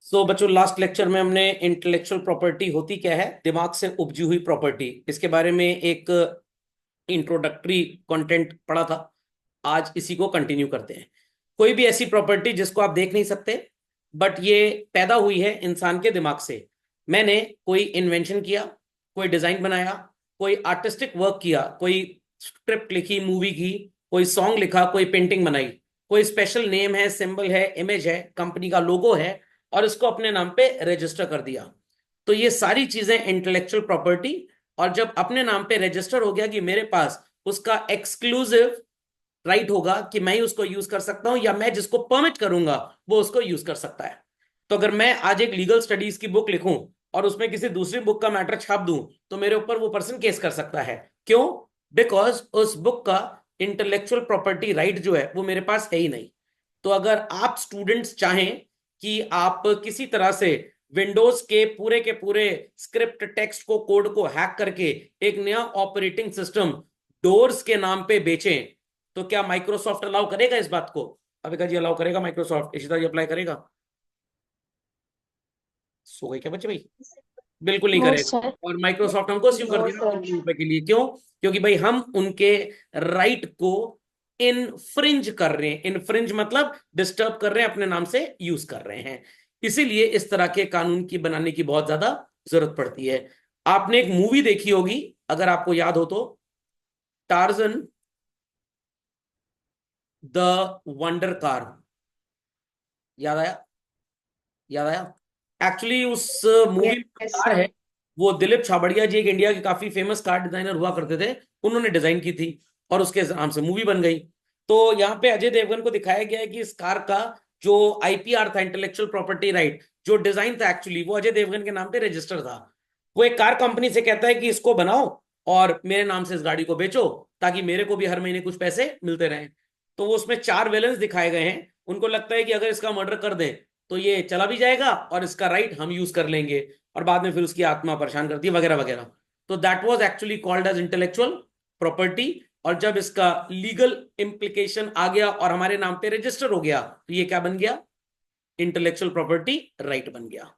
बच्चों, last lecture में हमने इंटेलेक्चुअल प्रॉपर्टी होती क्या है, दिमाग से उपजी हुई प्रॉपर्टी, इसके बारे में एक इंट्रोडक्टरी कंटेंट पढ़ा था। आज इसी को कंटिन्यू करते हैं। कोई भी ऐसी प्रॉपर्टी जिसको आप देख नहीं सकते, बट ये पैदा हुई है इंसान के दिमाग से। मैंने कोई इन्वेंशन किया, कोई डिजाइन बनाया, कोई आर्टिस्टिक वर्क किया, कोई स्क्रिप्ट लिखी मूवी की, कोई सॉन्ग लिखा, कोई पेंटिंग बनाई, कोई स्पेशल नेम है, सिंबल है, इमेज है, कंपनी का लोगो है, और इसको अपने नाम पे रजिस्टर कर दिया। तो ये सारी चीजें इंटेलेक्चुअल प्रॉपर्टी। और जब अपने नाम पे रजिस्टर हो गया कि मेरे पास उसका एक्सक्लूसिव राइट होगा कि मैं ही उसको यूज कर सकता हूं, या मैं जिसको परमिट करूंगा वो उसको यूज कर सकता है। तो अगर मैं आज एक लीगल स्टडीज की बुक लिखूं और उसमें किसी दूसरी बुक का मैटर छाप दूं, तो मेरे ऊपर वो पर्सन केस कर सकता है। क्यों? बिकॉज उस बुक का इंटेलेक्चुअल प्रॉपर्टी राइट जो है वो मेरे पास है ही नहीं। तो अगर आप स्टूडेंट्स चाहें कि आप किसी तरह से विंडोज के पूरे स्क्रिप्ट टेक्स्ट को, कोड को हैक करके एक नया ऑपरेटिंग सिस्टम डोर्स के नाम पे बेचें, तो क्या माइक्रोसॉफ्ट अलाउ करेगा इस बात को? अभी जी अलाउ करेगा माइक्रोसॉफ्ट? इशिता जी अप्लाई करेगा? सो गई क्या बच्चे भाई? बिल्कुल नहीं नो करेगा। सर। और माइक्रोसॉफ्ट हमको स्यू कर नो दिया सर। 2 रुपए के लिए। क्यों? क्योंकि भाई हम उनके राइट को इनफ्रिंज कर रहे हैं। इनफ्रिंज मतलब डिस्टर्ब कर रहे हैं, अपने नाम से यूज कर रहे हैं। इसीलिए इस तरह के कानून की बनाने की बहुत ज्यादा जरूरत पड़ती है। आपने एक मूवी देखी होगी, अगर आपको याद हो तो, टार्जन द वंडर कार। याद आया? याद आया? एक्चुअली उस मूवी में जो यस कार सर। है, वो दिलीप छाबड़िया जी, एक इंडिया के काफी फेमस कार डिजाइनर हुआ करते थे, उन्होंने डिजाइन की थी और उसके नाम से मूवी बन गई। तो यहाँ पे अजय देवगन को दिखाया गया है कि इस कार का जो आईपीआर था, इंटेलेक्चुअल प्रॉपर्टी राइट, जो डिजाइन था एक्चुअली वो अजय देवगन के नाम पे रजिस्टर था। वो एक कार कंपनी से कहता है कि इसको बनाओ और मेरे नाम से इस गाड़ी को बेचो, ताकि मेरे को भी हर महीने कुछ पैसे मिलते रहें। तो वो उसमें 4 विलेंस दिखाए गए हैं। उनको लगता है कि अगर इसका मर्डर कर दें तो ये चला भी जाएगा और इसका राइट हम यूज कर लेंगे, और बाद में फिर उसकी आत्मा परेशान करती है वगैरह वगैरह। तो that was actually called as intellectual property. और जब इसका लीगल इम्प्लीकेशन आ गया और हमारे नाम पे रजिस्टर हो गया, तो ये क्या बन गया? इंटेलेक्चुअल प्रॉपर्टी राइट बन गया।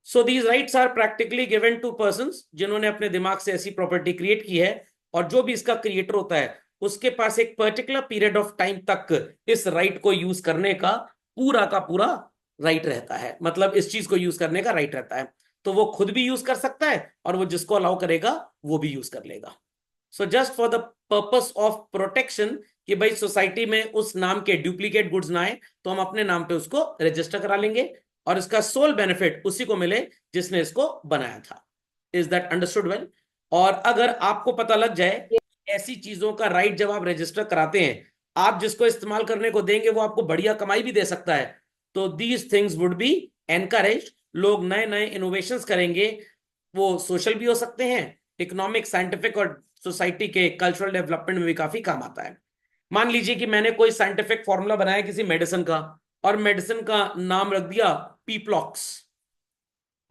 So these rights are practically given to persons जिन्होंने अपने दिमाग से ऐसी प्रॉपर्टी क्रिएट की है। और जो भी इसका क्रिएटर होता है, उसके पास एक पर्टिकुलर पीरियड ऑफ टाइम तक इस राइट को यूज करने का पूरा राइट रहता है। मतलब इस चीज को यूज करने का राइट रहता है। तो वो खुद भी यूज कर सकता है और वो जिसको अलाउ करेगा वो भी यूज कर लेगा। So just for the purpose of protection, कि भाई सोसाइटी में उस नाम के डुप्लीकेट गुड्स ना आए, तो हम अपने नाम पे उसको रजिस्टर करा लेंगे और इसका सोल बेनिफिट उसी को मिले जिसने इसको बनाया था। Is that understood well? और अगर आपको पता लग जाए ऐसी चीजों का राइट जब आप रजिस्टर कराते हैं, आप जिसको इस्तेमाल करने को देंगे वो आपको बढ़िया कमाई भी दे सकता है, तो these things would be encourage. लोग नए नए इनोवेशंस करेंगे। वो सोशल भी हो सकते हैं, इकोनॉमिक, साइंटिफिक और सोसाइटी के कल्चरल डेवलपमेंट में भी काफी काम आता है। मान लीजिए कि मैंने कोई साइंटिफिक फॉर्मूला बनाया किसी मेडिसिन का, और मेडिसिन का नाम रख दिया पीप्लॉक्स,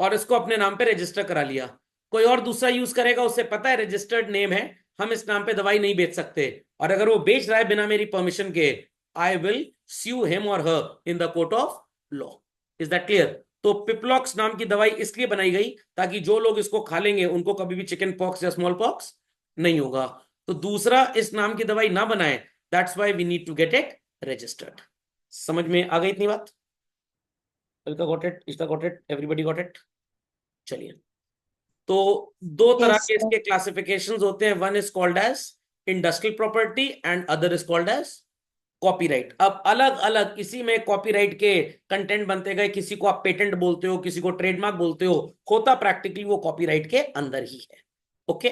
और इसको अपने नाम पे रजिस्टर करा लिया। कोई और दूसरा यूज करेगा, उसे पता है रजिस्टर्ड नेम है, हम इस नाम पे दवाई नहीं बेच सकते, और अगर वो बेच रहा है बिना मेरी परमिशन के, आई विल स्यू हिम और her in the court of law. Is that clear? तो पिप्लॉक्स नाम की दवाई इसलिए बनाई गई ताकि जो लोग इसको खा लेंगे उनको कभी भी चिकन पॉक्स या स्मॉल पॉक्स नहीं होगा। तो दूसरा इस नाम की दवाई ना बनाए, that's why we need to get it registered. समझ में आ गई इतनी बात? Alka got it? इसका got it? Everybody got it? चलिए। तो दो तरह यस के सर। इसके क्लासिफिकेशंस होते हैं। One is called as industrial property and other is called as copyright. अब अलग अलग इसी में कॉपीराइट के कंटेंट बनते गए। किसी को आप पेटेंट बोलते हो, किसी को ट्रेडमार्क बोलते हो, होता प्रैक्टिकली वो कॉपीराइट के अंदर ही है। ओके।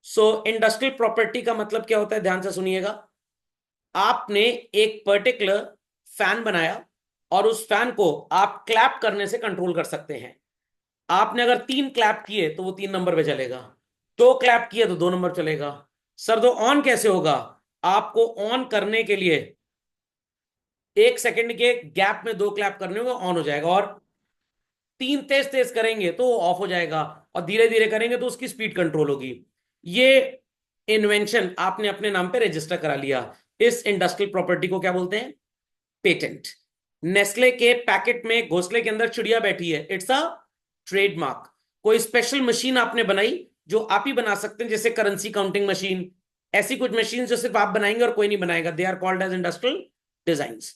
सो इंडस्ट्रियल प्रॉपर्टी का मतलब क्या होता है, ध्यान से सुनिएगा। आपने एक पर्टिकुलर फैन बनाया और उस फैन को आप क्लैप करने से कंट्रोल कर सकते हैं। आपने अगर 3 क्लैप किए तो वो 3 नंबर पे चलेगा, 2 क्लैप किए तो 2 नंबर चलेगा। सर तो ऑन कैसे होगा? आपको ऑन करने के लिए 1 सेकंड के गैप में 2 क्लैप करने होंगे, ऑन हो जाएगा। और 3 तेज तेज करेंगे तो वो ऑफ हो जाएगा, और धीरे धीरे करेंगे तो उसकी स्पीड कंट्रोल होगी। ये इन्वेंशन आपने अपने नाम पे रजिस्टर करा लिया। इस इंडस्ट्रियल प्रॉपर्टी को क्या बोलते हैं? पेटेंट। नेस्ले के पैकेट में घोंसले के अंदर चिड़िया बैठी है, इट्स अ ट्रेडमार्क। कोई स्पेशल मशीन आपने बनाई जो आप ही बना सकते हैं, जैसे करेंसी काउंटिंग मशीन, ऐसी कुछ मशीन जो सिर्फ आप बनाएंगे और कोई नहीं बनाएगा, they are called as industrial designs.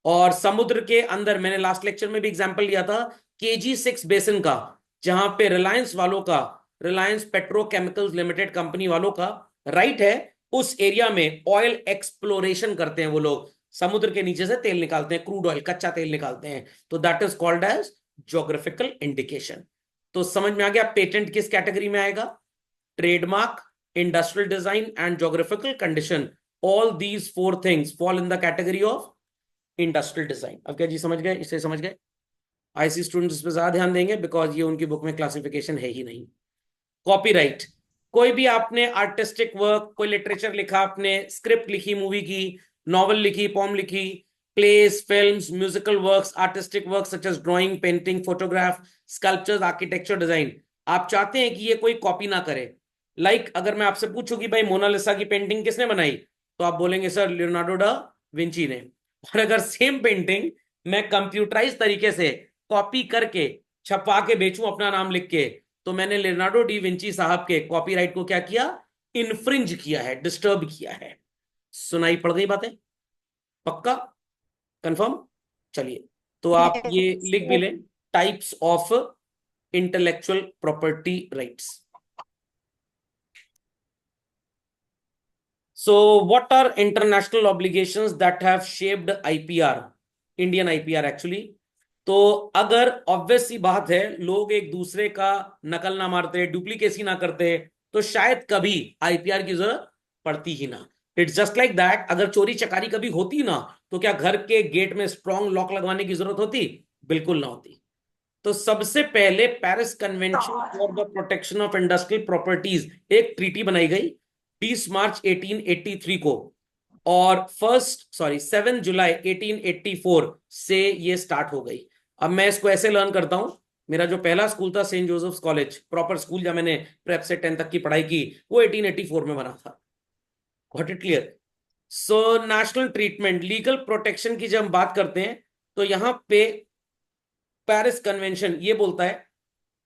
और समुद्र के अंदर मैंने लास्ट लेक्चर में भी एग्जांपल लिया था KG6 बेसिन का, जहां पे रिलायंस वालों का, रिलायंस पेट्रोकेमिकल्स लिमिटेड कंपनी वालों का राइट है, उस एरिया में ऑयल एक्सप्लोरेशन करते हैं वो लोग, समुद्र के नीचे से तेल निकालते हैं, क्रूड ऑयल, कच्चा तेल निकालते हैं, तो that is called as geographical indication. तो समझ में आ गया पेटेंट किस कैटेगरी में आएगा? Trademark, industrial design and geographical condition, all these four things fall in the category of industrial design. अब क्या जी समझ गए, इसे समझ गए? आईसी स्टूडेंट्स इस पर ज्यादा ध्यान देंगे बिकॉज ये उनकी बुक में क्लासिफिकेशन है ही नहीं। कॉपीराइट, कोई भी आपने आर्टिस्टिक वर्क, कोई लिटरेचर लिखा, आपने स्क्रिप्ट लिखी मूवी की, नॉवल लिखी, पोम लिखी, plays, films, musical works, artistic work such as drawing, painting, photograph, sculptures, architecture, design, आप चाहते हैं कि ये कोई कॉपी ना करे। अगर मैं आपसे पूछूं कि भाई मोनालिसा की पेंटिंग किसने बनाई, तो आप बोलेंगे सर लियोनार्डो डा विंची ने। और अगर सेम पेंटिंग मैं कंप्यूटराइज तरीके से कॉपी करके छपवा के बेचूं अपना नाम लिख के, तो मैंने लियोनार्डो डी विंची साहब के कॉपीराइट को क्या किया? इन्फ्रिंज किया है, डिस्टर्ब किया है। सुनाई पड़ गई बातें? पक्का? कंफर्म? चलिए, तो आप ये Yes, लिख भी yes. लें, types of intellectual property rights. So, what are international obligations that have shaped IPR? Indian IPR actually. तो अगर ऑब्वियस सी बात है, लोग एक दूसरे का नकल ना मारते, डुप्लीकेसी ना करते, तो शायद कभी आईपीआर की जरूरत पड़ती ही ना। इट्स जस्ट लाइक दैट, अगर चोरी चकारी कभी होती ना, तो क्या घर के गेट में स्ट्रॉन्ग लॉक लगवाने की जरूरत होती? बिल्कुल ना होती। तो सबसे पहले Paris convention for the protection of industrial properties एक ट्रीटी बनाई गई 20 मार्च 1883 को, और 7 जुलाई 1884 से ये स्टार्ट हो गई। अब मैं इसको ऐसे लर्न करता हूं, मेरा जो पहला स्कूल था saint Joseph's college, proper school, जब मैंने प्रेप से 10 तक की पढ़ाई की, वो 1884 में बना था। Got it clear? So national treatment, legal protection की जब हम बात करते हैं, तो यहां पे पेरिस कन्वेंशन ये बोलता है,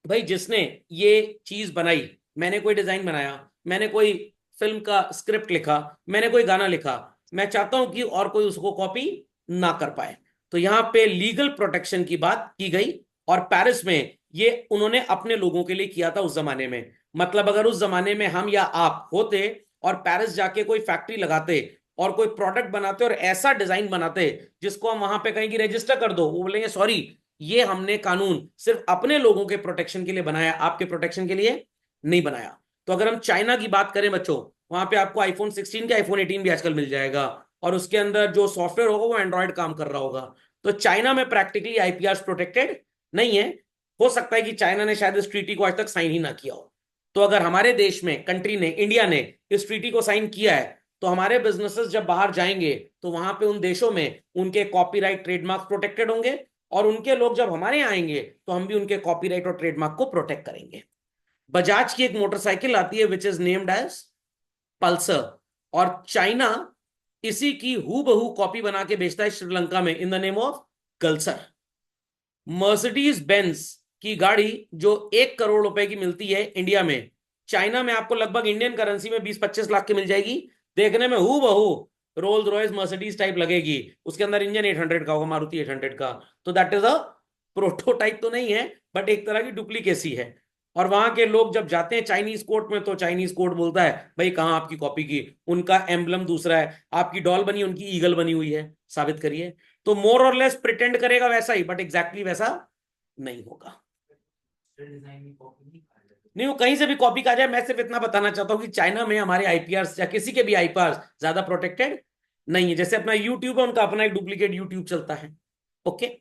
भाई जिसने ये चीज बनाई, मैंने कोई डिजाइन बनाया, मैंने कोई फिल्म का स्क्रिप्ट लिखा, मैंने कोई गाना लिखा, मैं चाहता हूं कि और कोई उसको कॉपी ना कर पाए। तो यहां पे लीगल प्रोटेक्शन की बात की गई, और पेरिस में ये उन्होंने अपने लोगों के लिए किया था उस जमाने में। मतलब अगर उस जमाने में हम या आप होते और पेरिस जाके कोई फैक्ट्री लगाते और कोई प्रोडक्ट बनाते और ऐसा डिजाइन बनाते जिसको हम वहां पे कहें कि रजिस्टर कर दो, वो बोलेंगे सॉरी, ये हमने कानून सिर्फ अपने लोगों के प्रोटेक्शन के लिए बनाया, आपके प्रोटेक्शन के लिए नहीं बनाया। तो अगर हम चाइना की बात करें बच्चों, वहां पे आपको आईफोन 16 के आईफोन 18 भी आजकल मिल जाएगा, और उसके अंदर जो सॉफ्टवेयर होगा वो एंड्रॉयड काम कर रहा होगा। तो चाइना में प्रैक्टिकली आईपीआर प्रोटेक्टेड नहीं है। हो सकता है कि चाइना ने शायद इस ट्रीटी को आज तक साइन ही ना किया हो। तो अगर हमारे देश में, कंट्री ने, इंडिया ने इस ट्रीटी को साइन किया है, तो हमारे बिजनेसेस जब बाहर जाएंगे तो वहां पे उन देशों में उनके कॉपीराइट ट्रेडमार्क प्रोटेक्टेड होंगे, और उनके लोग जब हमारे यहाँ आएंगे तो हम भी उनके कॉपीराइट और ट्रेडमार्क को प्रोटेक्ट करेंगे। बजाज की एक मोटरसाइकिल आती है which is named as Pulsar, और चाइना इसी की हूबहू कॉपी बना के बेचता है श्रीलंका में इन द नेम ऑफ गल्सर। मर्सिडीज बेंज की गाड़ी जो 1 करोड़ रुपए की मिलती है इंडिया में, चाइना में आपको लगभग इंडियन करेंसी में 20-25 लाख की मिल जाएगी। देखने में हूबहू रोल्स रॉयस मर्सिडीज टाइप लगेगी, उसके अंदर इंजन 800 का होगा, मारुति 800 का। तो दैट इज अ प्रोटोटाइप तो नहीं है, बट एक तरह की डुप्लीकेसी है। और वहां के लोग जब जाते हैं चाइनीज कोर्ट में, तो चाइनीज कोर्ट बोलता है भाई कहां आपकी कॉपी की, उनका एम्बलम दूसरा है, आपकी डॉल बनी, उनकी ईगल बनी हुई है, साबित करिए। तो मोर और लेस प्रिटेंड करेगा वैसा ही, बट एग्जैक्टली वैसा नहीं होगा। नहीं, वो कहीं से भी कॉपी का जाए, मैं सिर्फ इतना बताना चाहता हूं कि चाइना में हमारे आईपीआर या किसी के भी आईपीआर ज्यादा प्रोटेक्टेड नहीं है। जैसे अपना यूट्यूब है, उनका अपना एक डुप्लीकेट यूट्यूब चलता है। ओके,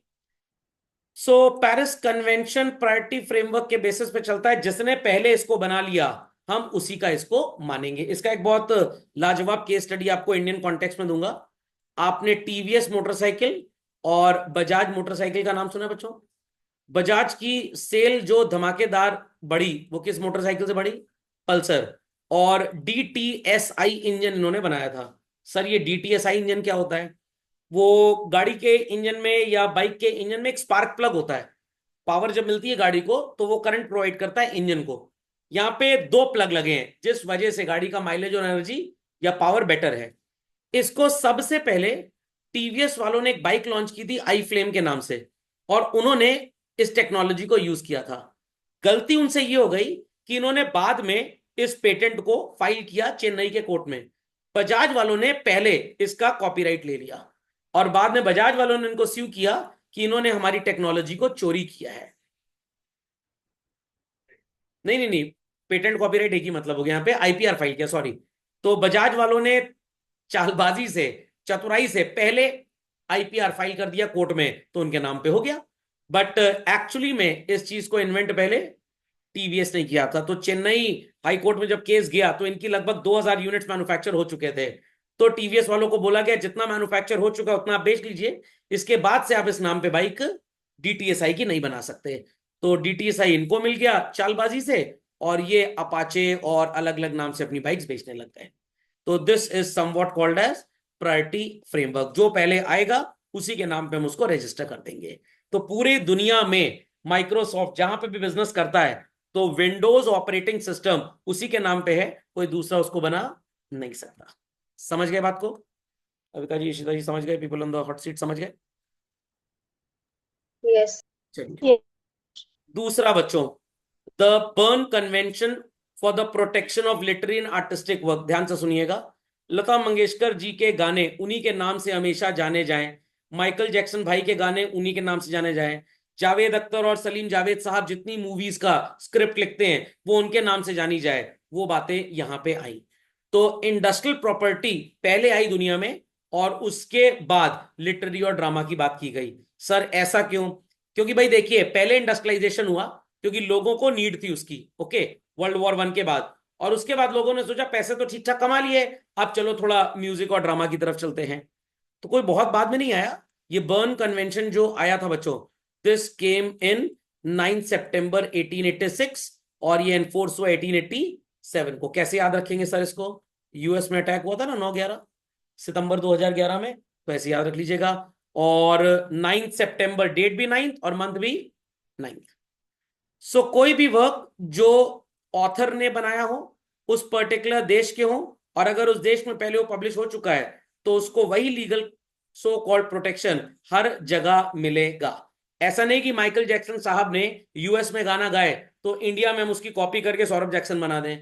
सो पेरिस कन्वेंशन प्रायोरिटी फ्रेमवर्क के बेसिस पे चलता है, जिसने पहले इसको बना लिया हम उसी का इसको मानेंगे। इसका एक बहुत लाजवाब केस स्टडी आपको इंडियन कॉन्टेक्स्ट में दूंगा। आपने टीवीएस मोटरसाइकिल और बजाज मोटरसाइकिल का नाम सुना है बच्चों? बजाज की सेल जो धमाकेदार बढ़ी, वो किस मोटरसाइकिल से बढ़ी? पल्सर। और डीटीएसआई इंजन इन्होंने बनाया था। सर ये डीटीएसआई इंजन क्या होता है? वो गाड़ी के इंजन में या बाइक के इंजन में एक स्पार्क प्लग होता है। पावर जब मिलती है गाड़ी को तो वो करंट प्रोवाइड करता है इंजन को। यहाँ पे दो प्लग लगे हैं जिस वजह से गाड़ी का माइलेज और एनर्जी या पावर बेटर है। इसको सबसे पहले टीवीएस वालों ने एक बाइक लॉन्च की थी आई फ्लेम के नाम से, और उन्होंने इस टेक्नोलॉजी को यूज किया था। गलती उनसे ये हो गई कि इन्होंने बाद में इस पेटेंट को फाइल किया चेन्नई के कोर्ट में। बजाज वालों ने पहले इसका कॉपीराइट ले लिया और बाद में बजाज वालों ने इनको स्यू किया कि इन्होंने हमारी टेक्नोलॉजी को चोरी किया है। नहीं नहीं नहीं, पेटेंट कॉपीराइट एक ही मतलब हो गया, यहाँ पे आईपीआर फाइल किया, सॉरी। तो बजाज वालों ने चालबाजी से, चतुराई से पहले आईपीआर फाइल कर दिया कोर्ट में, तो उनके नाम पे हो गया। बट एक्चुअली में इस चीज को इन्वेंट पहले टीवीएस ने किया था। तो चेन्नई हाई कोर्ट में जब केस गया तो इनकी लगभग 2000 यूनिट्स मैन्युफैक्चर हो चुके थे। तो टीवीएस वालों को बोला गया जितना मैन्युफैक्चर हो चुका है उतना आप बेच लीजिए, इसके बाद से आप इस नाम पे बाइक डीटीएसआई की नहीं बना सकते। तो डीटीएसआई इनको मिल गया चालबाजी से, और ये अपाचे और अलग अलग नाम से अपनी बाइक्स बेचने लग गए। तो this is somewhat called as priority framework. जो पहले आएगा उसी के नाम पे हम उसको रजिस्टर कर देंगे। तो पूरी दुनिया में माइक्रोसॉफ्ट जहां पे भी बिजनेस करता है तो विंडोज ऑपरेटिंग सिस्टम उसी के नाम पे है, कोई दूसरा उसको बना नहीं सकता। समझ गए बात को? अविका जी, इशिता जी समझ गए? People on the hot seat समझ गए? यस। चलिए, दूसरा बच्चों, the burn convention for the protection of literary and artistic work. ध्यान से सुनिएगा। लता मंगेशकर जी के गाने उन्हीं के नाम से हमेशा जाने जाएं, माइकल जैक्सन भाई के गाने उन्हीं के नाम से जाने जाएं, जावेद अख्तर और सलीम जावेद साहब जितनी मूवीज का स्क्रिप्ट लिखते हैं वो उनके नाम से जानी जाए, वो बातें यहां पे आई। तो इंडस्ट्रियल प्रॉपर्टी पहले आई दुनिया में और उसके बाद लिटरेरी और ड्रामा की बात की गई। सर ऐसा क्यों? क्योंकि भाई देखिए, पहले इंडस्ट्रियलाइजेशन हुआ क्योंकि लोगों को नीड थी उसकी, ओके, वर्ल्ड वॉर 1 के बाद। और उसके बाद लोगों ने सोचा पैसे तो ठीक ठाक कमा लिए, अब चलो थोड़ा म्यूजिक और ड्रामा की तरफ चलते हैं। तो कोई बहुत बाद में नहीं आया। ये बर्न कन्वेंशन जो आया था बच्चों, दिस केम इन 9 सितंबर 1886, और ये एनफोर्स हुआ 1887 को। कैसे याद रखेंगे सर इसको? यूएस में अटैक हुआ था ना 9/11 सितंबर 2011 में, तो ऐसे याद रख लीजिएगा। और 9 सितंबर डेट भी 9 और मंथ भी 9। सो कोई भी वर्क जो ऑथर ने बनाया हो, उस पर्टिकुलर देश के हो, और अगर उस देश में पहले वो पब्लिश हो चुका है तो उसको वही लीगल सो कॉल्ड प्रोटेक्शन हर जगह मिलेगा। ऐसा नहीं कि माइकल जैक्सन साहब ने यूएस में गाना गाए तो इंडिया में हम उसकी कॉपी करके सौरभ जैक्सन बना दें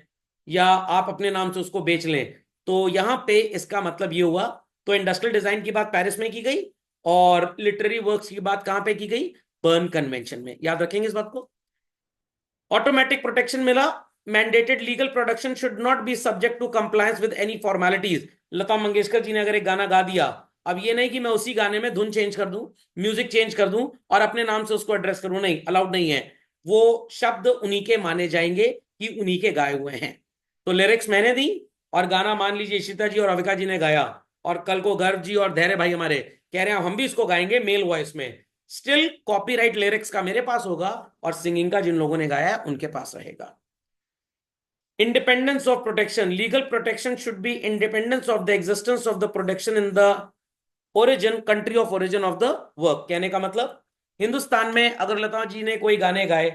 या आप अपने नाम से उसको बेच लें। तो यहां पे इसका मतलब ये हुआ। तो इंडस्ट्रियल डिजाइन की बात पेरिस में की गई और लिटरेरी वर्क्स की बात कहां पे की गई? बर्न कन्वेंशन में। याद रखेंगे इस बात को। ऑटोमेटिक प्रोटेक्शन मिला। Mandated legal production should not be subject to compliance with any formalities. Lata Mangeshkar ji ने अगर एक गाना गा दिया, अब ये नहीं कि मैं उसी गाने में धुन चेंज कर दूं, म्यूजिक चेंज कर दूं और अपने नाम से उसको एड्रेस करूं, नहीं, अलाउड नहीं है। वो शब्द उन्हीं के माने जाएंगे कि उन्हीं के गाए हुए हैं। तो लिरिक्स मैंने दी और गाना मान लीजिए इशिता जी और अविका जी ने गाया, और कल को गर्व जी और धैर्य भाई हमारे कह रहे हैं हम भी इसको गाएंगे मेल वॉइस में, स्टिल कॉपीराइट लिरिक्स का मेरे पास होगा और सिंगिंग का जिन लोगों ने गाया है उनके पास रहेगा। Independence of protection, legal protection should be independence of the existence of the protection in the origin, country of origin of the work. कहने का मतलब, हिंदुस्तान में अगर लता जी ने कोई गाने गाए,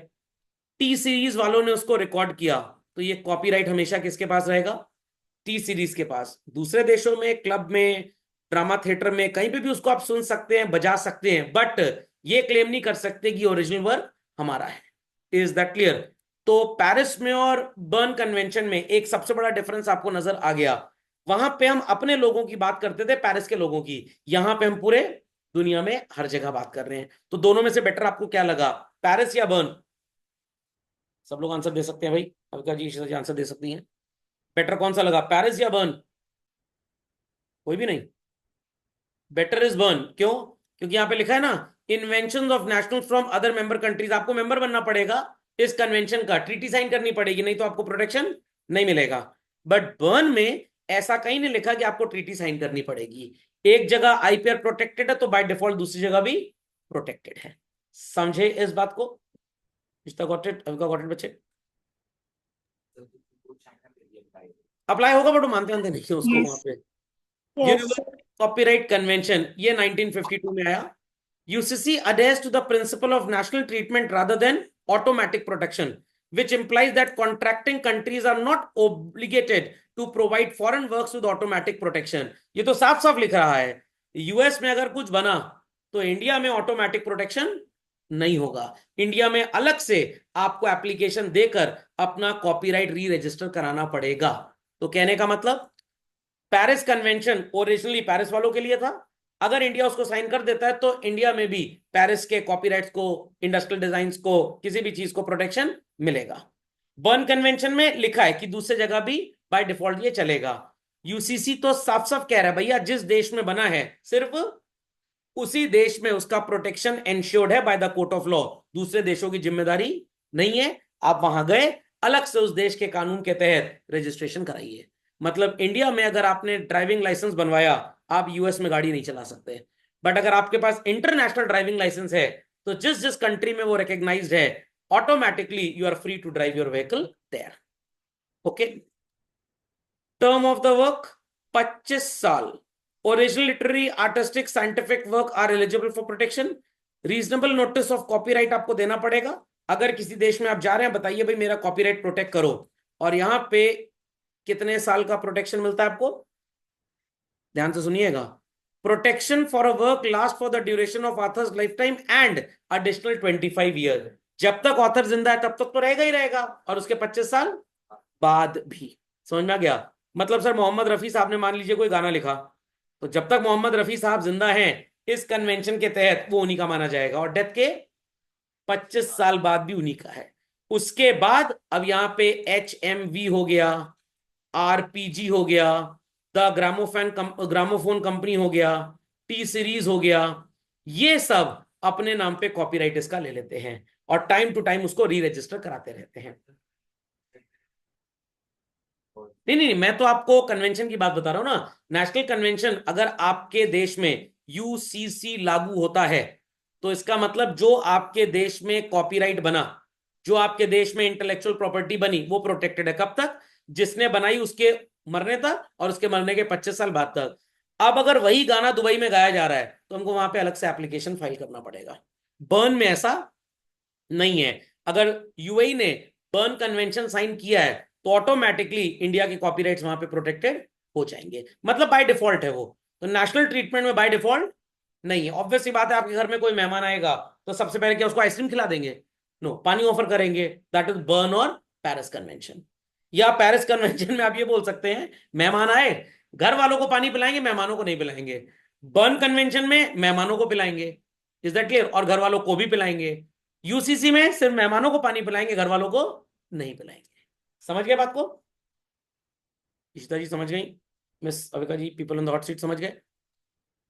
टी सीरीज वालों ने उसको रिकॉर्ड किया, तो ये कॉपीराइट हमेशा किसके पास रहेगा? टी सीरीज के पास। दूसरे देशों में क्लब में, ड्रामा थिएटर में, कहीं पे भी उसको आप सुन सकते हैं, बजा सकते हैं, बट ये क्लेम नहीं कर सकते कि ओरिजिनल वर्क हमारा है। Is that clear? तो पेरिस में और बर्न कन्वेंशन में एक सबसे बड़ा डिफरेंस आपको नजर आ गया। वहां पे हम अपने लोगों की बात करते थे, पेरिस के लोगों की। यहां पे हम पूरे दुनिया में हर जगह बात कर रहे हैं। तो दोनों में से बेटर आपको क्या लगा, पेरिस या बर्न? सब लोग आंसर दे सकते हैं भाई, अविका जी, ईशिता जी आंसर दे सकती हैं। बेटर कौन सा लगा, पेरिस या बर्न? कोई भी नहीं। Better is burn. क्यों? क्योंकि यहां पे लिखा है ना, invention of national from other member countries. आपको मेंबर बनना पड़ेगा इस कन्वेंशन का, ट्रीटी साइन करनी पड़ेगी, नहीं तो आपको प्रोटेक्शन नहीं मिलेगा। बट बर्न में ऐसा कहीं नहीं लिखा कि आपको ट्रीटी साइन करनी पड़ेगी। एक जगह आईपीआर प्रोटेक्टेड है तो बाय डिफॉल्ट दूसरी जगह भी प्रोटेक्टेड है। समझे इस बात को? रिश्ता गॉट इट? अभी का गॉट इट बच्चे? अप्लाई होगा बट वो मानते नहीं है उसको वहां यस। पे। Yes universal sir. Copyright convention ये 1952 में आया। UCC adheres to the principle of national treatment rather than automatic protection, which implies that contracting countries are not obligated to provide foreign works with automatic protection। ये तो साफ साफ लिख रहा है, यूएस में अगर कुछ बना तो इंडिया में ऑटोमेटिक प्रोटेक्शन नहीं होगा, इंडिया में अलग से आपको एप्लीकेशन देकर अपना कॉपीराइट री रजिस्टर कराना पड़ेगा। तो कहने का मतलब पेरिस कन्वेंशन ओरिजिनली पेरिस वालों के लिए था, अगर इंडिया उसको साइन कर देता है तो इंडिया में भी पेरिस के कॉपीराइट्स को, इंडस्ट्रियल डिजाइन्स को, किसी भी चीज को प्रोटेक्शन मिलेगा। बर्न कन्वेंशन में लिखा है कि दूसरी जगह भी बाय डिफॉल्ट ये चलेगा। यूसीसी तो साफ साफ कह रहा है भैया जिस देश में बना है सिर्फ उसी देश में उसका प्रोटेक्शन एंश्योर्ड है by the court of law, दूसरे देशों की जिम्मेदारी नहीं है। आप वहां गए अलग से उस देश के कानून के तहत रजिस्ट्रेशन कराइए। मतलब इंडिया में अगर आपने ड्राइविंग लाइसेंस बनवाया, आप यूएस में गाड़ी नहीं चला सकते, बट अगर आपके पास इंटरनेशनल ड्राइविंग लाइसेंस है तो जिस जिस कंट्री में वो रिकॉग्नाइज्ड है automatically you are free to drive your vehicle there. Okay. Term of the work 25 साल। Original literary artistic scientific work are eligible for protection. Reasonable notice of copyright आपको देना पड़ेगा। अगर किसी देश में आप जा रहे हैं बताइए भाई मेरा कॉपीराइट प्रोटेक्ट करो, और यहां पे कितने साल का प्रोटेक्शन मिलता है आपको, ध्यान से सुनिएगा। Protection for a work last for the duration of authors life time and additional 25 year. जब तक ऑथर जिंदा है तब तक तो रहेगा ही रहेगा, और उसके 25 साल बाद भी। समझ में आ गया? मतलब सर मोहम्मद रफी साहब ने मान लीजिए कोई गाना लिखा, तो जब तक मोहम्मद रफी साहब जिंदा हैं इस कन्वेंशन के तहत वो उन्हीं का माना जाएगा, और डेथ के 25 साल बाद भी उन्हीं का है। उसके बाद अब यहां पे HMV हो गया, RPG हो गया, द ग्रामोफोन कंपनी हो गया, T सीरीज हो गया, ये सब अपने नाम पे कॉपीराइट इसका ले लेते हैं और टाइम टू टाइम उसको री रजिस्टर कराते रहते हैं। नहीं नहीं, मैं तो आपको कन्वेंशन की बात बता रहा हूं ना। नेशनल कन्वेंशन अगर आपके देश में यूसीसी लागू होता है तो इसका मतलब जो आपके देश में कॉपीराइट बना, जो आपके देश में इंटेलेक्चुअल प्रॉपर्टी बनी वो प्रोटेक्टेड है। कब तक? जिसने बनाई उसके मरने तक और उसके मरने के 25 साल बाद तक। अब अगर वही गाना दुबई में गाया जा रहा है तो हमको वहां पे अलग से एप्लीकेशन फाइल करना पड़ेगा। बर्न में ऐसा नहीं है। अगर यूएई ने बर्न कन्वेंशन साइन किया है तो ऑटोमेटिकली इंडिया के कॉपीराइट्स वहां पे प्रोटेक्टेड हो जाएंगे, मतलब बाय डिफॉल्ट है वो। तो नेशनल ट्रीटमेंट में बाय डिफॉल्ट नहीं है। ऑब्वियस सी बात है, आपके घर में कोई मेहमान आएगा तो सबसे पहले क्या उसको आइसक्रीम खिला देंगे? नो, पानी ऑफर करेंगे। दैट इज बर्न और पेरिस कन्वेंशन। या पेरिस कन्वेंशन में आप ये बोल सकते हैं मेहमान आए, घर वालों को पानी पिलाएंगे, मेहमानों को नहीं पिलाएंगे। बर्न कन्वेंशन में मेहमानों को पिलाएंगे, इज दैट क्लियर, और घर वालों को भी पिलाएंगे। यूसीसी में सिर्फ मेहमानों को पानी पिलाएंगे, घर वालों को नहीं पिलाएंगे। समझ गए बात को? इशिता जी समझ गई? Miss Avika ji, people on the hot seat समझ गए?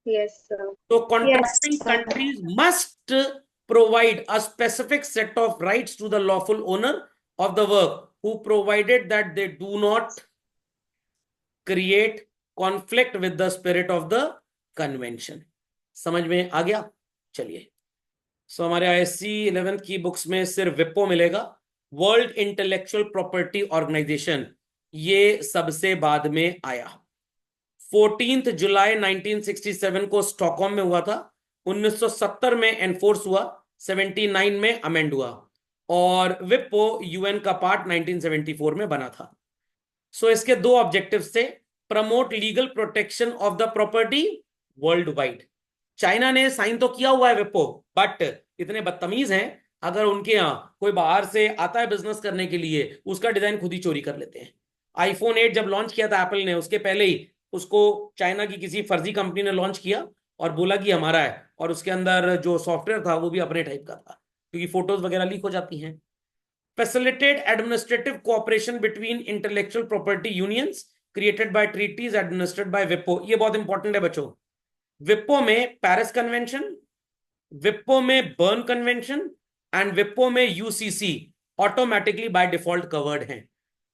Yes sir. तो yes contracting sir. Countries must provide a specific set of rights to the lawful owner of the work who provided that they do not create conflict with the spirit of the convention. समझ में आ गया? चलिए, सो हमारे ISC 11th की books में सिर्फ विप्पो मिलेगा। World intellectual property organisation ये सबसे बाद में आया। 14 जुलाई 1967 को स्टॉकहोम में हुआ था। 1970 में एनफोर्स हुआ, 79 में अमेंड हुआ, और विप्पो यूएन का पार्ट 1974 में बना था। सो इसके दो ऑब्जेक्टिव थे। Promote legal protection of the property world wide. China ने साइन तो किया हुआ है विप्पो, बट इतने बदतमीज हैं, अगर उनके यहाँ कोई बाहर से आता है बिजनेस करने के लिए उसका डिजाइन खुद ही चोरी कर लेते हैं। आईफोन 8 जब लॉन्च किया था एप्पल ने, उसके पहले ही उसको चाइना की किसी फर्जी कंपनी ने लॉन्च किया और बोला कि हमारा है, और उसके अंदर जो सॉफ्टवेयर था वो भी अपने टाइप का था, क्योंकि फोटोज वगैरह लीक हो जाती हैं। Facilitate administrative cooperation between intellectual property unions created by treaties administered by WIPO। ये बहुत इंपॉर्टेंट है बच्चों। विप्पो में पेरिस कन्वेंशन, विप्पो में बर्न कन्वेंशन एंड विप्पो में UCC automatically by default covered हैं।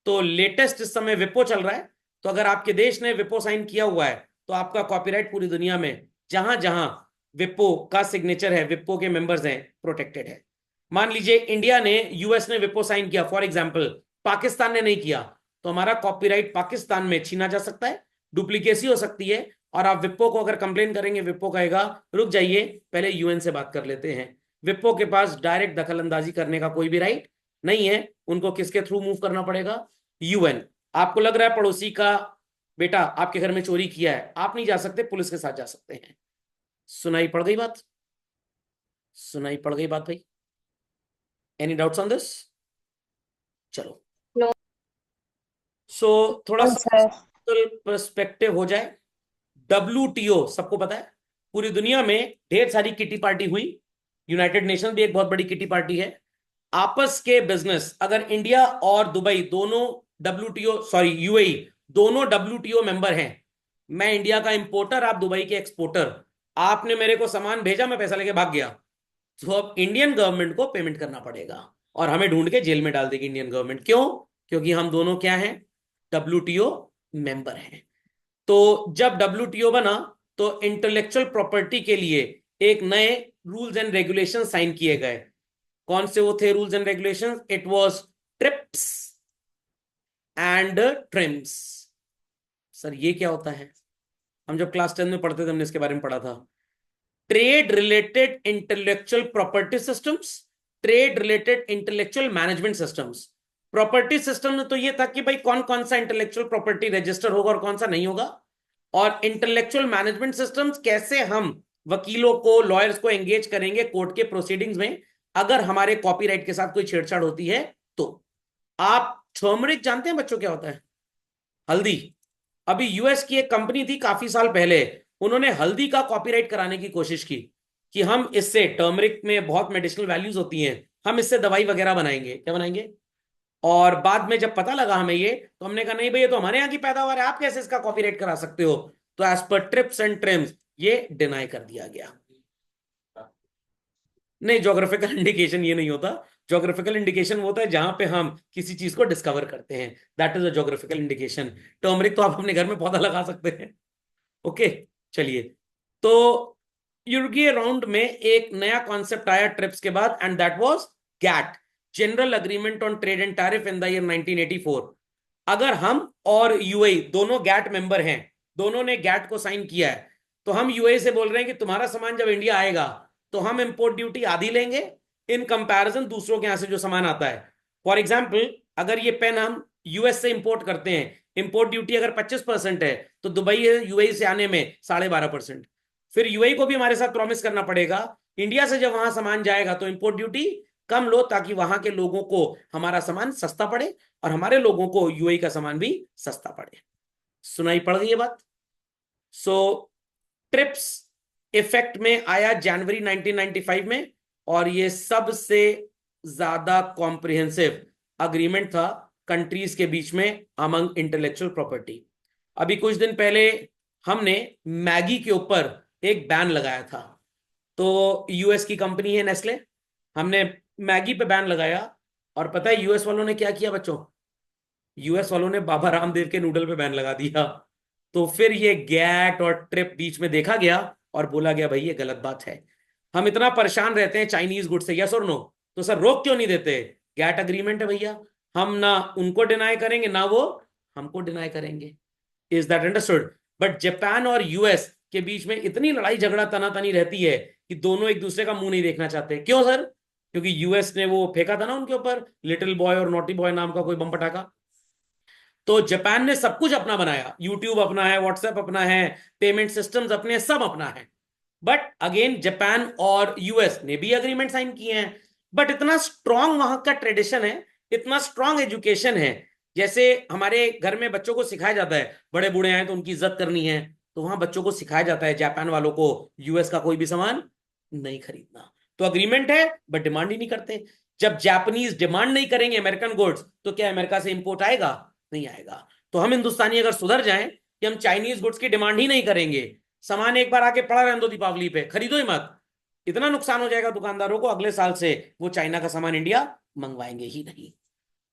तो लेटेस्ट इस समय विप्पो चल रहा है, तो अगर आपके देश ने विप्पो साइन किया हुआ है तो आपका कॉपीराइट पूरी दुनिया में जहां जहां विप्पो का सिग्नेचर है, विप्पो के मेंबर्स हैं, प्रोटेक्टेड है। मान लीजिए इंडिया ने, यूएस ने विप्पो साइन किया, फॉर एग्जांपल पाकिस्तान ने नहीं किया, तो हमारा कॉपीराइट पाकिस्तान में छीना जा सकता है, डुप्लीकेसी हो सकती है, और आप विप्पो को अगर कंप्लेन करेंगे, विप्पो कहेगा रुक जाइए पहले यूएन से बात कर लेते हैं। विप्पो के पास डायरेक्ट दखल अंदाजी करने का कोई भी राइट नहीं है, उनको किसके थ्रू मूव करना पड़ेगा? यूएन। आपको लग रहा है पड़ोसी का बेटा आपके घर में चोरी किया है, आप नहीं जा सकते, पुलिस के साथ जा सकते हैं। सुनाई पड़ गई बात? सुनाई पड़ गई बात भाई? Any doubts on this? चलो, No, थोड़ा सा sir. पर्सपेक्टिव हो जाए। WTO सबको पता है, पूरी दुनिया में ढेर सारी किटी पार्टी हुई, यूनाइटेड नेशन भी एक बहुत बड़ी किटी पार्टी है। आपस के बिजनेस, अगर इंडिया और दुबई दोनों WTO, सॉरी यूएई, दोनों WTO मेंबर हैं, मैं इंडिया का इंपोर्टर, आप दुबई के एक्सपोर्टर, आपने मेरे को सामान भेजा, मैं पैसा लेके भाग गया, तो अब इंडियन गवर्नमेंट को पेमेंट करना पड़ेगा और हमें ढूंढ के जेल में डाल देगी इंडियन गवर्नमेंट। क्यों? क्योंकि हम दोनों क्या हैं? WTO मेंबर हैं। तो जब WTO बना तो इंटेलेक्चुअल प्रॉपर्टी के लिए एक नए रूल्स एंड रेगुलेशन साइन किए गए। कौन से वो थे rules and regulations? It was trips and TRIMS. Sir ये क्या होता है? हम जब क्लास 10 में पढ़ते थे हमने इसके बारे में पढ़ा था। Trade related intellectual property systems, trade related intellectual management systems. Property system में तो ये था कि भाई कौन कौन सा इंटेलेक्चुअल प्रॉपर्टी रजिस्टर होगा और कौन सा नहीं होगा, और इंटेलेक्चुअल मैनेजमेंट सिस्टम्स कैसे हम वकीलों को, लॉयर्स को एंगेज करेंगे कोर्ट के प्रोसीडिंग्स में अगर हमारे कॉपीराइट के साथ कोई छेड़छाड़ होती है तो। आप टर्मरिक जानते हैं बच्चों क्या होता है? हल्दी। अभी यूएस की एक कंपनी थी काफी साल पहले, उन्होंने हल्दी का कॉपीराइट कराने की कोशिश की कि हम इससे, टर्मरिक में बहुत मेडिसिनल वैल्यूज होती हैं, हम इससे दवाई वगैरह बनाएंगे। क्या बनाएंगे? और बाद में जब पता लगा हमें ये, तो हमने कहा नहीं भाई ये तो हमारे यहाँ की पैदावार है, आप कैसे इसका कॉपीराइट करा सकते हो? तो एज पर ट्रिप्स एंड ट्रिम्स ये डिनाई कर दिया गया। नहीं, ज्योग्राफिकल इंडिकेशन ये नहीं होता। ज्योग्राफिकल इंडिकेशन होता है जहां पे हम किसी चीज को डिस्कवर करते हैं, that is a geographical indication. Turmeric तो आप अपने घर में पौधा लगा सकते हैं। ओके, चलिए। तो यूरोपीय राउंड में एक नया कॉन्सेप्ट आया ट्रिप्स के बाद, and that was GATT, general agreement on trade and tariff in the year 1984। अगर हम और यूएई दोनों गैट मेंबर हैं, दोनों ने गैट को साइन किया है, तो हम यूएई से बोल रहे हैं कि तुम्हारा सामान जब इंडिया आएगा तो हम इंपोर्ट ड्यूटी आधी लेंगे इन कंपैरिजन दूसरों के यहां से जो सामान आता है। फॉर एग्जाम्पल, अगर ये पेन हम यूएस से इंपोर्ट करते हैं, इंपोर्ट ड्यूटी अगर 25% है, तो दुबई यूएई से आने में 12.5%। फिर यूएई को भी हमारे साथ प्रॉमिस करना पड़ेगा, इंडिया से जब वहां सामान जाएगा तो इंपोर्ट ड्यूटी कम लो, ताकि वहां के लोगों को हमारा सामान सस्ता पड़े और हमारे लोगों को यूएई का सामान भी सस्ता पड़े। सुनाई पड़ गई ये बात? सो ट्रिप्स इफेक्ट में आया जनवरी 1995 में, और ये सबसे ज्यादा कॉम्प्रिहेंसिव अग्रीमेंट था कंट्रीज के बीच में अमंग इंटेलेक्चुअल प्रॉपर्टी। अभी कुछ दिन पहले हमने मैगी के ऊपर एक बैन लगाया था। तो यूएस की कंपनी है नेस्ले, हमने मैगी पे बैन लगाया, और पता है यूएस वालों ने क्या किया बच्चों? यूएस वालों ने बाबा रामदेव के नूडल पे बैन लगा दिया। तो फिर ये गैट और ट्रिप बीच में देखा गया और बोला गया भाई ये गलत बात है। हम इतना परेशान रहते हैं चाइनीज गुड से, यस और नो? तो सर रोक क्यों नहीं देते? गैट अग्रीमेंट है भैया, हम ना उनको डिनाई करेंगे ना वो हमको डिनाई करेंगे। Is that understood? But Japan और यूएस के बीच में इतनी लड़ाई झगड़ा तनातनी रहती है कि दोनों एक दूसरे का मुंह नहीं देखना चाहते। क्यों सर? क्योंकि यूएस ने वो फेंका था ना उनके ऊपर, लिटिल बॉय और नोटी बॉय नाम का कोई बम पटाखा। तो जापान ने सब कुछ अपना बनाया, यूट्यूब अपना है, व्हाट्सएप अपना है, पेमेंट सिस्टम्स अपने, सब अपना है। बट अगेन जापान और यूएस ने भी अग्रीमेंट साइन किए हैं। बट इतना स्ट्रांग वहां का ट्रेडिशन है, इतना स्ट्रांग एजुकेशन है, जैसे हमारे घर में बच्चों को सिखाया जाता है बड़े बूढ़े आए तो उनकी इज्जत करनी है, तो वहां बच्चों को सिखाया जाता है जापान वालों को यूएस का कोई भी सामान नहीं खरीदना। तो अग्रीमेंट है बट डिमांड ही नहीं करते। जब जापानीज डिमांड नहीं करेंगे अमेरिकन गुड्स, तो क्या अमेरिका से इंपोर्ट आएगा? नहीं आएगा। तो हम हिंदुस्तानी अगर सुधर जाएं कि हम चाइनीज गुड्स की डिमांड ही नहीं करेंगे, सामान एक बार आके पड़ा रहने दो दीपावली पे, खरीदो ही मत, इतना नुकसान हो जाएगा दुकानदारों को, अगले साल से वो चाइना का सामान इंडिया मंगवाएंगे ही नहीं।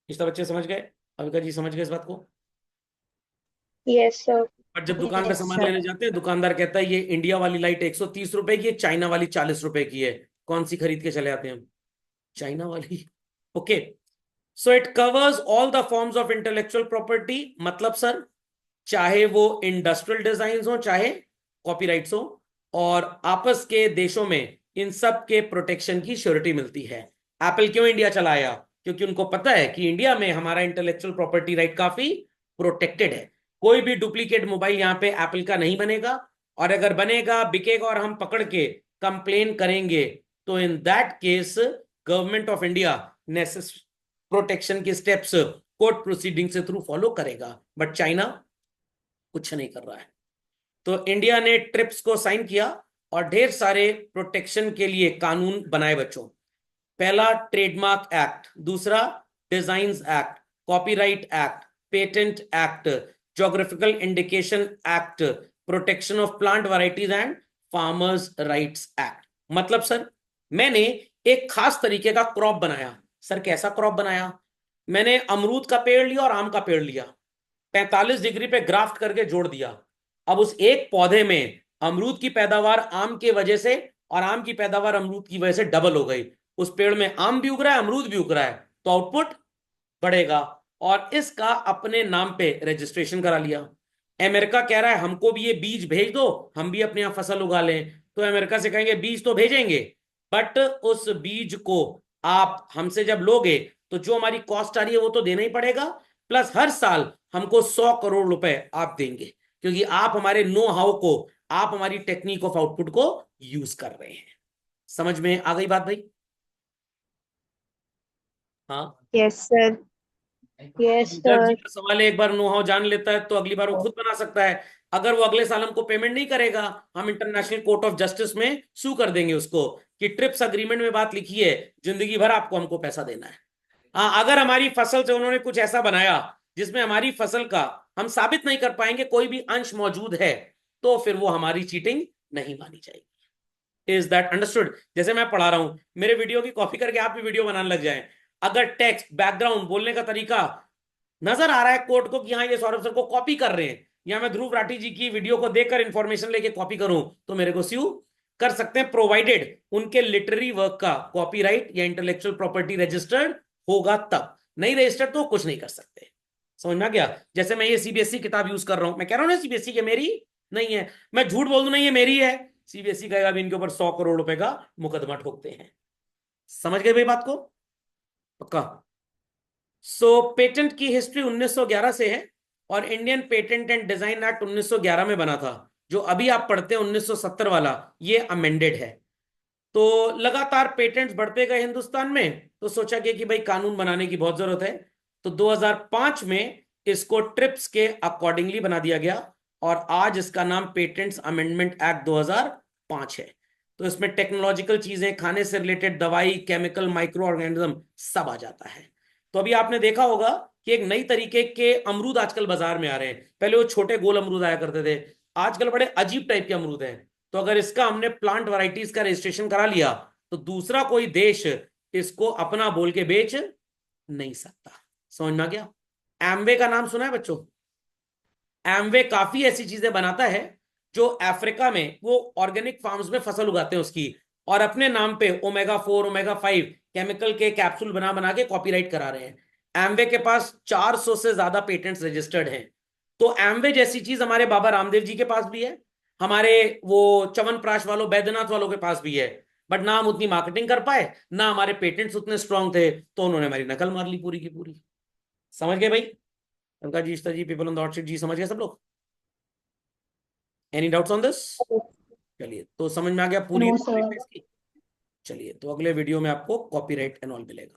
इस तरह बच्चे समझ गए? अविका जी समझ गए इस बात को? Yes, sir. और जब दुकान पे यस सामान सर। लेने जाते हैं, दुकानदार कहता है ये इंडिया वाली लाइट 130 रुपए की है, चाइना वाली 40 रुपए की है, कौन सी खरीद के चले आते हैं हम? चाइना वाली। Okay, so it covers all the forms of intellectual property. मतलब सर, चाहे वो इंडस्ट्रियल डिजाइन हो चाहे कॉपीराइट्स हो, और आपस के देशों में इन सब के प्रोटेक्शन की श्योरिटी मिलती है। एप्पल क्यों इंडिया चलाया? क्योंकि उनको पता है कि इंडिया में हमारा इंटेलेक्चुअल प्रॉपर्टी राइट काफी प्रोटेक्टेड है। कोई भी डुप्लीकेट मोबाइल यहाँ पे एप्पल का नहीं बनेगा, और अगर बनेगा, बिकेगा और हम पकड़ के कंप्लेन करेंगे, तो in that case government of India protection के स्टेप्स कोर्ट प्रोसीडिंग से थ्रू फॉलो करेगा। बट चाइना कुछ नहीं कर रहा है। तो इंडिया ने ट्रिप्स को साइन किया और ढेर सारे प्रोटेक्शन के लिए कानून बनाए बच्चों। पहला ट्रेडमार्क एक्ट, दूसरा designs act, copyright act, patent act, geographical indication act, protection of plant varieties and farmers rights act. मतलब सर, मैंने एक खास तरीके का क्रॉप बनाया। सर कैसा क्रॉप बनाया? मैंने अमरूद का पेड़ लिया और आम का पेड़ लिया, 45 डिग्री पे ग्राफ्ट करके जोड़ दिया। अब उस एक पौधे में अमरूद की पैदावार आम के वजह से और आम की पैदावार अमरूद की वजह से डबल हो गई। उस पेड़ में आम भी उग रहा है, अमरूद भी उग रहा है, तो आउटपुट बढ़ेगा। और इसका अपने नाम पे रजिस्ट्रेशन करा लिया। अमेरिका कह रहा है हमको भी ये बीज भेज दो, हम भी अपने यहां फसल उगा लें। तो अमेरिका से कहेंगे बीज तो भेजेंगे, बट उस बीज को आप हमसे जब लोगे तो जो हमारी कॉस्ट आ रही है वो तो देना ही पड़ेगा, प्लस हर साल हमको 100 करोड़ रुपए आप देंगे, क्योंकि आप हमारे नो हाउ को, आप हमारी टेक्निक ऑफ आउटपुट को यूज कर रहे हैं। समझ में आ गई बात भाई? हाँ। Yes, sir. Yes, जज जी sir. का सवाल है, एक बार नो हाउ जान लेता है तो अगली बार वो खुद बना सकता है। अगर वो अगले साल हमको पेमेंट नहीं करेगा, हम इंटरनेशनल कोर्ट ऑफ जस्टिस में सू कर देंगे उसको कि ट्रिप्स अग्रीमेंट में बात लिखी है, जिंदगी भर आपको हमको पैसा देना है। हाँ, अगर हमारी फसल से उन्होंने कुछ ऐसा बनाया जिसमें हमारी फसल का हम साबित नहीं कर पाएंगे कोई भी अंश मौजूद है, तो फिर वो हमारी चीटिंग नहीं मानी जाएगी। Is that understood? जैसे मैं पढ़ा रहा हूं, मेरे वीडियो की कॉपी करके आप भी वीडियो बनाने लग जाएं, अगर टेक्स्ट, बैकग्राउंड, बोलने का तरीका नजर आ रहा है कोर्ट को कि हाँ ये सौरभ सर को कॉपी कर रहे हैं, या मैं ध्रुव राठी जी की वीडियो को देखकर इंफॉर्मेशन लेके कॉपी करूं, तो मेरे को स्यू कर सकते हैं, प्रोवाइडेड उनके लिटरेरी वर्क का कॉपीराइट या इंटेलेक्चुअल प्रॉपर्टी रजिस्टर्ड होगा। तब नहीं रजिस्टर्ड तो कुछ नहीं कर सकते। समझ में आ गया? जैसे मैं ये सीबीएसई किताब यूज कर रहा हूं, मैं कह रहा हूं ना सीबीएसई की मेरी नहीं है, मैं झूठ बोल दूं नहीं ये मेरी है, सीबीएसई कहेगा भी इनके ऊपर 100 करोड़ रुपए का मुकदमा ठोकते हैं। समझ गए भाई बात को? पक्का? पेटेंट की हिस्ट्री 1911 से है, और Indian patent and design act 1911 में बना था। जो अभी आप पढ़ते हैं 1970 वाला, ये अमेंडेड है। तो लगातार पेटेंट्स बढ़ते गए हिंदुस्तान में, तो सोचा गया कि भाई कानून बनाने की बहुत जरूरत है। तो 2005 में इसको ट्रिप्स के अकॉर्डिंगली बना दिया गया, और आज इसका नाम पेटेंट्स अमेंडमेंट एक्ट 2005 है। तो इसमें टेक्नोलॉजिकल चीजें, खाने से रिलेटेड दवाई, केमिकल, माइक्रो ऑर्गेनिज्म सब आ जाता है। तो अभी आपने देखा होगा कि एक नई तरीके के अमरूद आजकल बाजार में आ रहे हैं। पहले वो छोटे गोल अमरूद आया करते थे, आजकल बड़े अजीब टाइप के अमरूद हैं। तो अगर इसका हमने प्लांट वैरायटीज का रजिस्ट्रेशन करा लिया, तो दूसरा कोई देश इसको अपना बोल के बेच नहीं सकता। समझ में आ गया? एमवे का नाम सुना है बच्चों? एमवे काफी ऐसी चीजें बनाता है जो अफ्रीका में वो ऑर्गेनिक फार्म्स में फसल उगाते हैं उसकी, और अपने नाम पे ओमेगा 4 ओमेगा 5 केमिकल के कैप्सूल बना बना के कॉपीराइट करा रहे हैं। एमवे के पास 400 से ज्यादा पेटेंट्स रजिस्टर्ड हैं। तो एमवे जैसी चीज हमारे बाबा रामदेव जी के पास भी है, हमारे वो च्यवनप्राश वालों, बैद्यनाथ वालों के पास भी है। बट ना हम उतनी मार्केटिंग कर पाए, ना हमारे पेटेंट्स उतने स्ट्रांग थे, तो उन्होंने हमारी नकल मार ली पूरी की पूरी। समझ गए भाई? Alka ji, Ishita ji, people on the hot seat ji, समझ गए सब लोग? Any doubts on this? चलिए, तो समझ में आ गया पूरी No, लॉजिक sir. है इसकी। चलिए, तो अगले वीडियो में आपको कॉपीराइट एंड ऑल मिलेगा।